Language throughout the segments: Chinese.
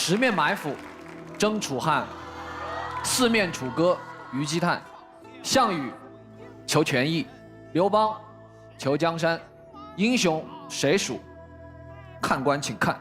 十面埋伏，征楚汉；四面楚歌，虞姬叹；项羽求权益，刘邦求江山。英雄谁属？看官请看。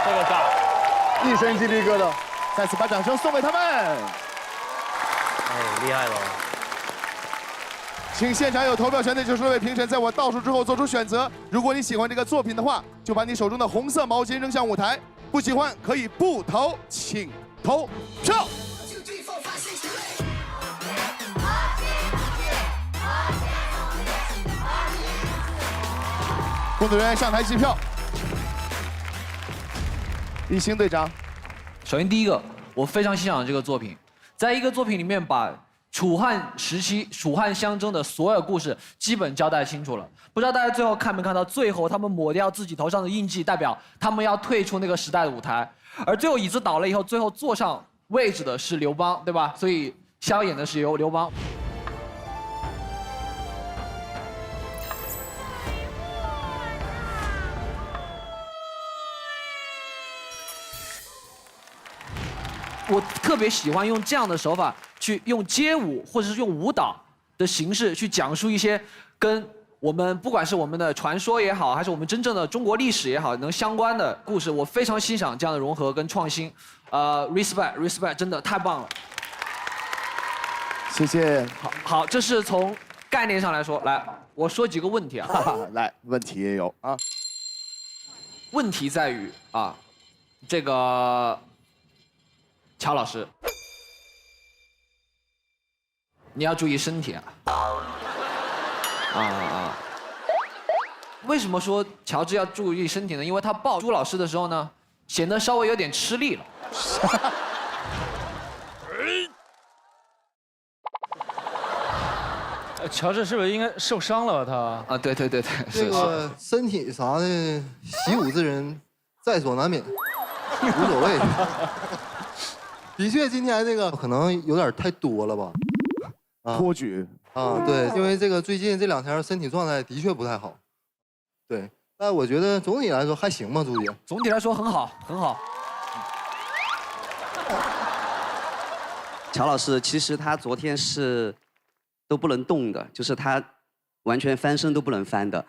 这个炸，一身鸡皮疙瘩，再次把掌声送给他们。哎，厉害了！请现场有投票权的96位评审，在我倒数之后做出选择。如果你喜欢这个作品的话，就把你手中的红色毛巾扔向舞台；不喜欢可以不投，请投票。工作人员上台计票。一星队长，首先第一个，我非常欣赏这个作品，在一个作品里面把楚汉时期楚汉相争的所有故事基本交代清楚了。不知道大家最后看没看到，最后他们抹掉自己头上的印记，代表他们要退出那个时代的舞台。而最后椅子倒了以后，最后坐上位置的是刘邦，对吧？所以萧演的是由刘邦。我特别喜欢用这样的手法去用街舞或者是用舞蹈的形式去讲述一些跟我们不管是我们的传说也好，还是我们真正的中国历史也好，能相关的故事，我非常欣赏这样的融合跟创新。respect，真的太棒了。谢谢。好，这是从概念上来说，来，我说几个问题啊。来，问题也有啊。问题在于啊，这个乔老师，你要注意身体啊。为什么说乔治要注意身体呢？因为他抱朱老师的时候呢，显得稍微有点吃力了。乔治是不是应该受伤了吧？他对，这个身体啥的，习武之人在所难免，无所谓。的确，今天这个可能有点太多了吧？托举对，因为这个最近这2天身体状态的确不太好。对，但我觉得总体来说还行吧，朱姐。总体来说很好，很好。乔老师，其实他昨天是都不能动的，就是他完全翻身都不能翻的。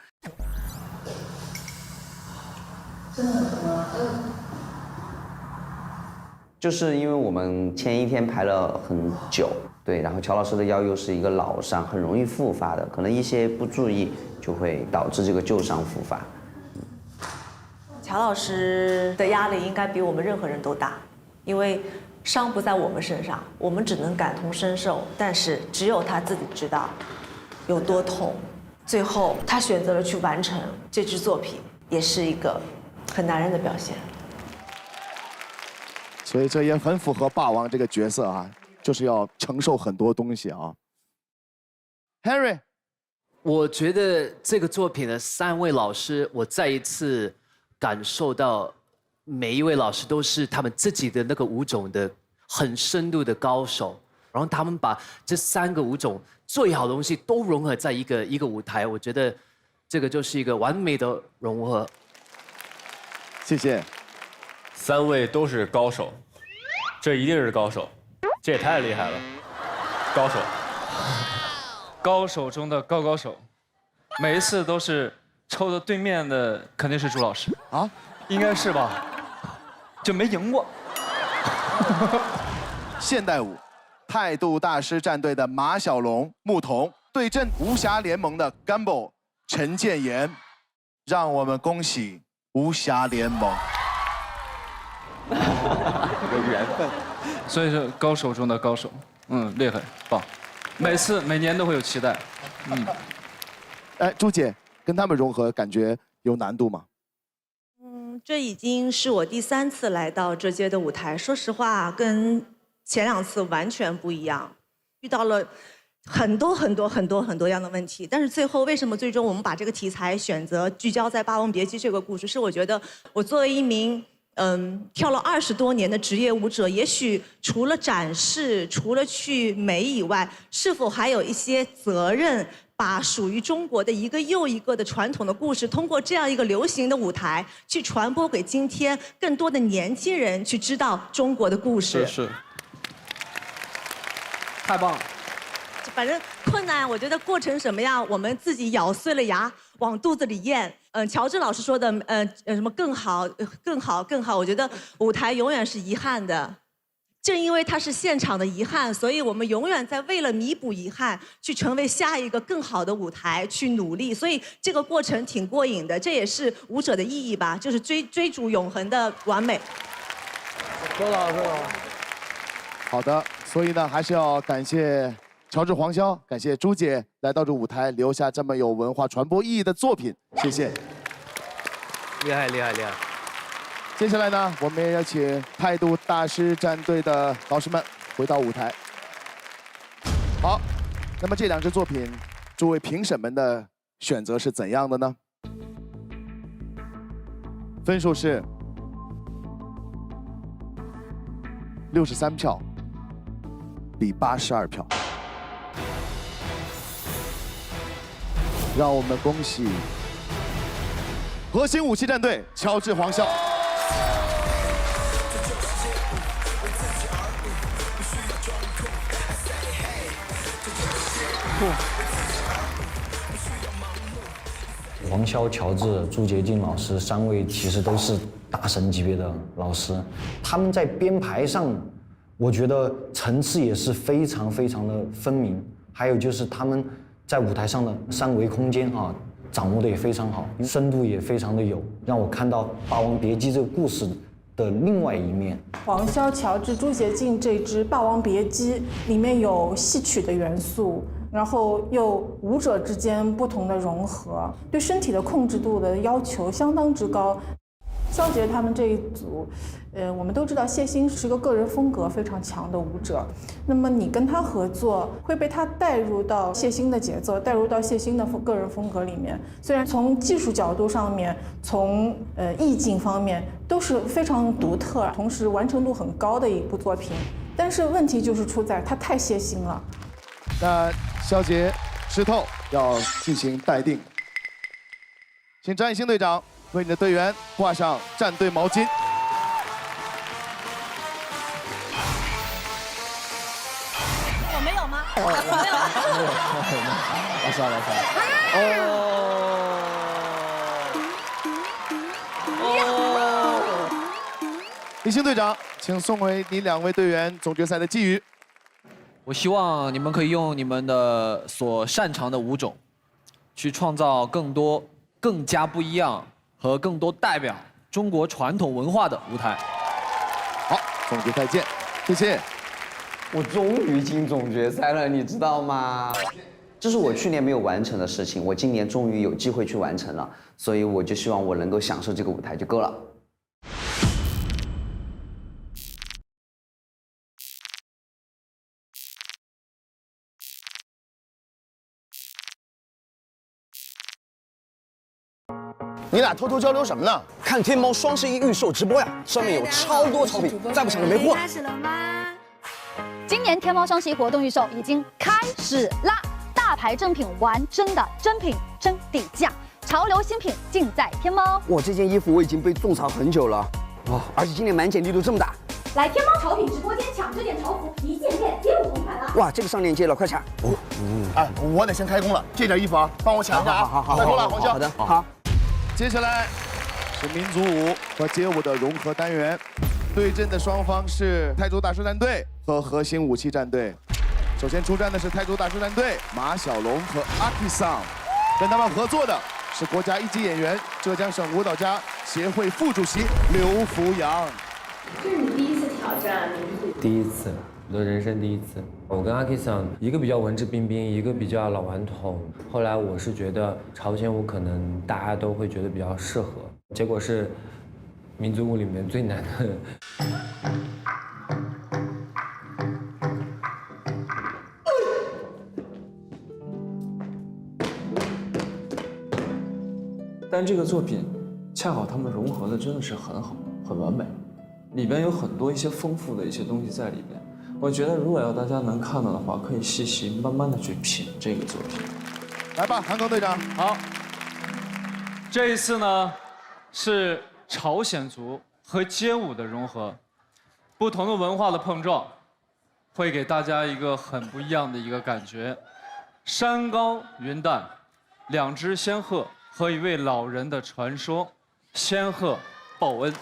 就是因为我们前一天排了很久，对，然后乔老师的腰又是一个老伤，很容易复发的，可能一些不注意就会导致这个旧伤复发。乔老师的压力应该比我们任何人都大，因为伤不在我们身上，我们只能感同身受，但是只有他自己知道有多痛。最后他选择了去完成这支作品，也是一个很男人的表现。所以这也很符合霸王这个角色啊，就是要承受很多东西啊。Harry， 我觉得这个作品的3位老师，我再一次感受到每一位老师都是他们自己的那个舞种的很深度的高手，然后他们把这3个舞种最好的东西都融合在一个舞台，我觉得这个就是一个完美的融合。谢谢。3位都是高手，这一定是高手，这也太厉害了，高手，高手中的高手，每一次都是抽的对面的肯定是朱老师啊，应该是吧，就没赢过。现代舞，态度大师战队的马小龙、穆童对阵无暇联盟的 Gumball 陈建言，让我们恭喜无暇联盟。有缘分，所以是高手中的高手，厉害，棒，每年都会有期待，哎，朱姐跟他们融合，感觉有难度吗？这已经是我第3次来到这届的舞台，说实话，跟前2次完全不一样，遇到了很多样的问题。但是最后，为什么最终我们把这个题材选择聚焦在《霸王别姬》这个故事？是我觉得我作为一名跳了20多年的职业舞者，也许除了展示、除了去美以外，是否还有一些责任？把属于中国的一个又一个的传统的故事，通过这样一个流行的舞台，去传播给今天更多的年轻人，去知道中国的故事。是，太棒了。反正困难，我觉得过程什么样，我们自己咬碎了牙往肚子里咽。乔治老师说的，什么更好，我觉得舞台永远是遗憾的。正因为它是现场的遗憾，所以我们永远在为了弥补遗憾，去成为下一个更好的舞台去努力。所以这个过程挺过瘾的，这也是舞者的意义吧，就是追逐永恒的完美。周老师，好的，所以呢，还是要感谢乔治、黄潇，感谢朱姐来到这舞台，留下这么有文化传播意义的作品，谢谢。厉害。接下来呢，我们也要请态度大师战队的老师们回到舞台。好，那么这2支作品，诸位评审们的选择是怎样的呢？分数是63票比82票，让我们恭喜核心武器战队乔治、黄潇。王骁、乔治、朱洁静老师3位其实都是大神级别的老师，他们在编排上，我觉得层次也是非常非常的分明。还有就是他们在舞台上的三维空间啊，掌握的也非常好，深度也非常的有，让我看到《霸王别姬》这个故事的另外一面。王骁、乔治、朱洁静这支《霸王别姬》里面有戏曲的元素，然后又舞者之间不同的融合，对身体的控制度的要求相当之高。肖杰他们这一组，我们都知道谢欣是个个人风格非常强的舞者，那么你跟他合作会被他带入到谢欣的节奏，带入到谢欣的个人风格里面。虽然从技术角度上面，从意境方面都是非常独特，同时完成度很高的一部作品，但是问题就是出在他太谢欣了。那肖杰、石头要进行待定，请张艺兴队长为你的队员挂上战队毛巾。我没有吗？我没有。来上来上。艺兴队长，请送回你2位队员总决赛的寄语。我希望你们可以用你们的所擅长的舞种，去创造更多、更加不一样和更多代表中国传统文化的舞台。好，总决赛见，谢谢。我终于进总决赛了，你知道吗？这是我去年没有完成的事情，我今年终于有机会去完成了，所以我就希望我能够享受这个舞台就够了。你俩偷偷交流什么呢？看天猫双11预售直播呀，上面有超多超品，再不抢就没货了。开始了吗？今年天猫双11活动预售已经开始啦！大牌正品玩真的，真品真底价，潮流新品尽在天猫。哇，这件衣服我已经被种草很久了，哇！而且今年满减力度这么大。来天猫潮品直播间抢这件潮服，一件件皆不同款了。哇，这个上链接了，快抢！哎，我得先开工了，这件衣服啊，帮我抢一下啊！好，开工了，黄潇。好的，好。接下来是民族舞和街舞的融合单元，对阵的双方是泰州大师战队和核心武器战队。首先出战的是泰州大师战队马小龙和阿 K 桑，跟他们合作的是国家1级演员、浙江省舞蹈家协会副主席刘福阳。这是你第一次挑战民族？第一次，我的人生第一次。我跟阿 K 桑，一个比较文质彬彬，一个比较老顽童。后来我是觉得朝鲜舞可能大家都会觉得比较适合，结果是民族舞里面最难的。但这个作品恰好他们融合的真的是很好，很完美，里边有很多一些丰富的一些东西在里边。我觉得如果要大家能看到的话，可以细细慢慢的去品这个作品。来吧，韩庚队长。好，这一次呢是朝鲜族和街舞的融合，不同的文化的碰撞，会给大家一个很不一样的一个感觉。山高云淡，2只仙鹤和一位老人的传说，仙鹤报恩。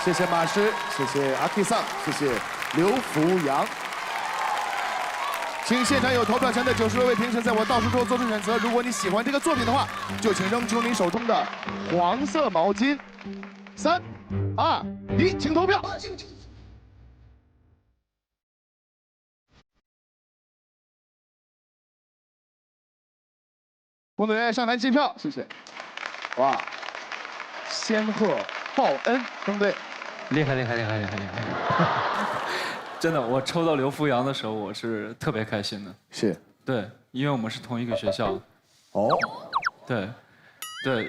谢谢马师，谢谢阿 K 桑，谢谢刘福阳。请现场有投票权的96位评审在我倒数之后做出选择。如果你喜欢这个作品的话，就请扔出你手中的黄色毛巾。3、2、1，请投票。工作人员上台计票，谢谢。哇，仙鹤报恩，对不对？厉害！真的，我抽到刘福阳的时候，我是特别开心的。是。对，因为我们是同一个学校。哦。对，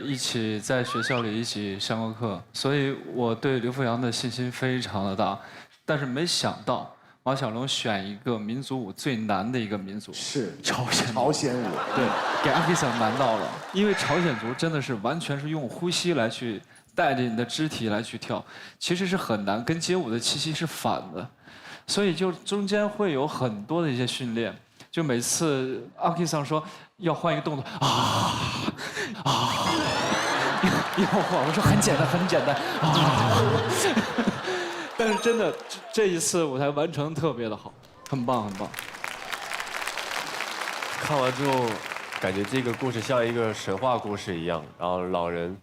一起在学校里一起上过课，所以我对刘福阳的信心非常的大。但是没想到马小龙选一个民族舞最难的一个民族，是朝鲜舞。对，给阿 K 桑难到了，因为朝鲜族真的是完全是用呼吸来去带着你的肢体来去跳，其实是很难，跟街舞的气息是反的，所以就中间会有很多的一些训练。就每次阿 K 桑说要换一个动作要换，我说很简单但是真的这一次舞台完成特别的好，很棒。看完之后，感觉这个故事像一个神话故事一样，然后老人，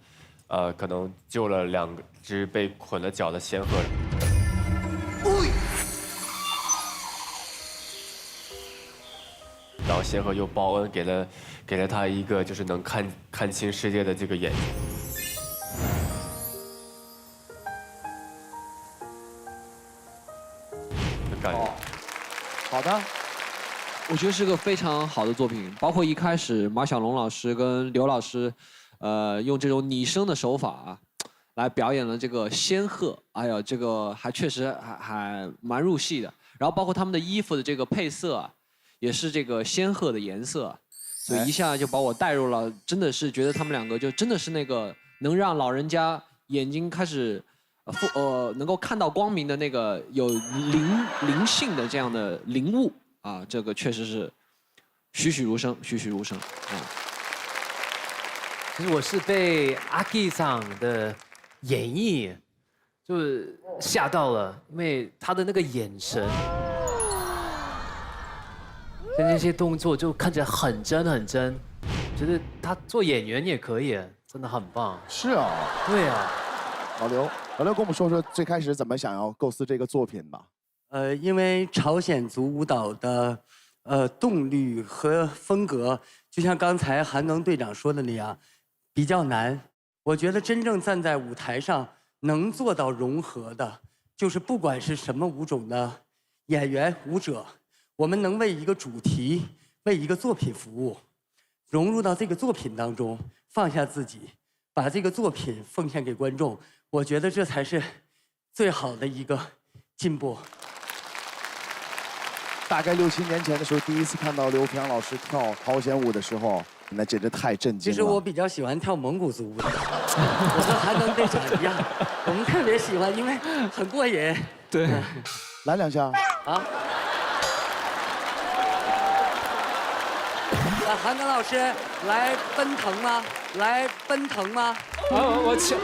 可能救了2只被捆了脚的仙鹤。然后仙鹤又报恩给了他一个就是能看清世界的这个眼睛。好的，我觉得是个非常好的作品，包括一开始马小龙老师跟刘老师，用这种拟声的手法来表演了这个仙鹤，哎呀，这个还确实还蛮入戏的。然后包括他们的衣服的这个配色也是这个仙鹤的颜色，所以一下就把我带入了，真的是觉得他们2个就真的是那个能让老人家眼睛开始能够看到光明的那个有灵性的这样的灵物啊，这个确实是栩栩如生。其实我是被阿 K 桑的演绎就吓到了，因为他的那个眼神，跟那些动作就看起来很真，觉得他做演员也可以，真的很棒。是啊。对啊。老刘跟我们说说最开始怎么想要构思这个作品吧。因为朝鲜族舞蹈的动律和风格，就像刚才韩能队长说的那样，比较难。我觉得真正站在舞台上能做到融合的，就是不管是什么舞种的演员、舞者，我们能为一个主题、为一个作品服务，融入到这个作品当中，放下自己，把这个作品奉献给观众。我觉得这才是最好的一个进步。大概6、7年前的时候，第一次看到刘福阳老师跳朝鲜舞的时候，那简直太震惊了。其实我比较喜欢跳蒙古族舞的，我和韩能队长一样，我们特别喜欢，因为很过瘾。对，来2下。韩能老师，来奔腾吗？来奔腾吗？我请。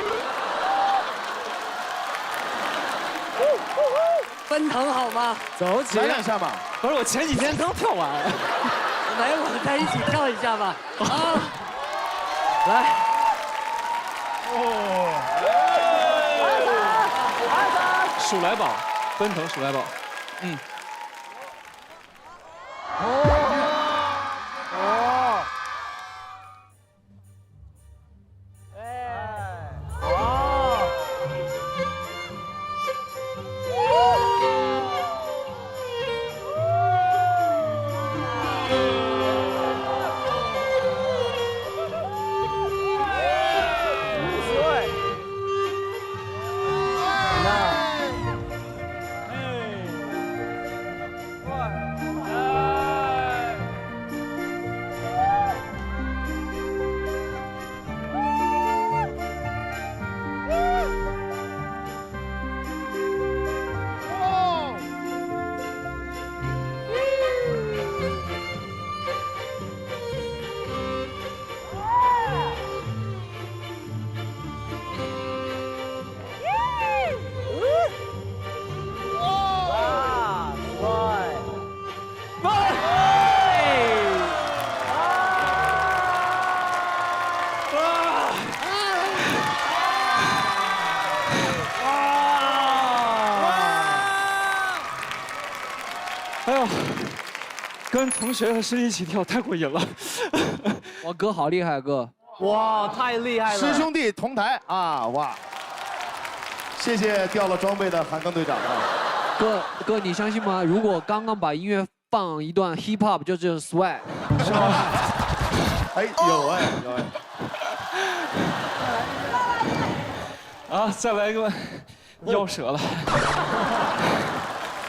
奔腾好吗？走起，来2下吧。不是，我前几天刚跳完。来，我们再一起跳一下吧。来。鼠来宝，奔腾鼠来宝。跟同学和师弟一起跳太过瘾了。哇，哥好厉害，哥！哇，太厉害了！师兄弟同台啊，哇！谢谢掉了装备的韩庚队长啊。哥，你相信吗？如果刚刚把音乐放一段 hip hop，就这种 swag， 是吗？哎，有哎。啊，再来一个，腰折了。